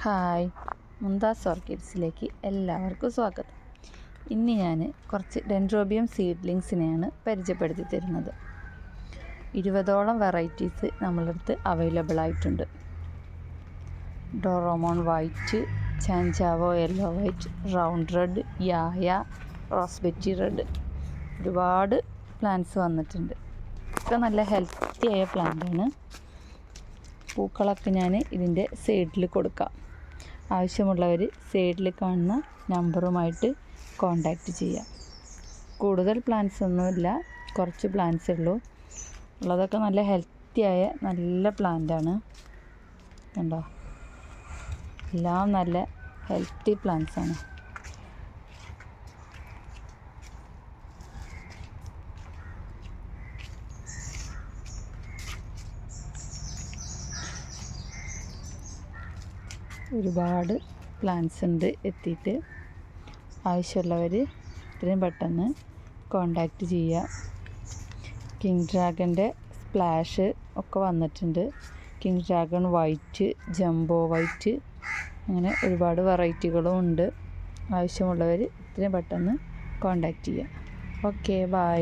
Hi, Mumtaz ഓർക്കിഡ്സിലേക്ക് എല്ലാവർക്കും സ്വാഗതം. ഇന്ന് ഞാൻ കുറച്ച് ഡെൻഡ്രോബിയം സീഡ്ലിങ്സിനെയാണ് പരിചയപ്പെടുത്തി തരുന്നത്. 20ഓളം വെറൈറ്റീസ് നമ്മളടുത്ത് അവൈലബിൾ ആയിട്ടുണ്ട്. ഡോറോമോൺ വൈറ്റ്, ചാഞ്ചാവോ യെല്ലോ വൈറ്റ്, റൗണ്ട് റെഡ്, യായ, റോസ്ബെറ്റി റെഡ്, ഒരുപാട് പ്ലാന്റ്സ് വന്നിട്ടുണ്ട്. ഒക്കെ നല്ല ഹെൽത്തിയായ പ്ലാന്റാണ്. പൂക്കളൊക്കെ ഞാൻ ഇതിൻ്റെ സൈഡിൽ കൊടുക്കാം. ആവശ്യമുള്ളവർ സൈഡിൽ കാണുന്ന നമ്പറുമായിട്ട് കോണ്ടാക്റ്റ് ചെയ്യാം. കൂടുതൽ പ്ലാന്റ്സ് ഒന്നുമില്ല, കുറച്ച് പ്ലാന്റ്സേ ഉള്ളൂ. ഉള്ളതൊക്കെ നല്ല ഹെൽത്തിയായ നല്ല പ്ലാന്റാണ്. കണ്ടോ, എല്ലാം നല്ല ഹെൽത്തി പ്ലാന്റ്സാണ്. ഒരുപാട് പ്ലാന്റ്സ് ഉണ്ട് എത്തിയിട്ട്. ആവശ്യമുള്ളവർ ഇത്രയും പെട്ടെന്ന് കോണ്ടാക്റ്റ് ചെയ്യുക. കിങ് ഡ്രാഗൻ്റെ സ്പ്ലാഷ് ഒക്കെ വന്നിട്ടുണ്ട്. King dragon white, jumbo white, അങ്ങനെ ഒരുപാട് വെറൈറ്റികളും ഉണ്ട്. ആവശ്യമുള്ളവർ ഇത്രയും പെട്ടെന്ന് കോണ്ടാക്റ്റ് ചെയ്യുക. Okay, by.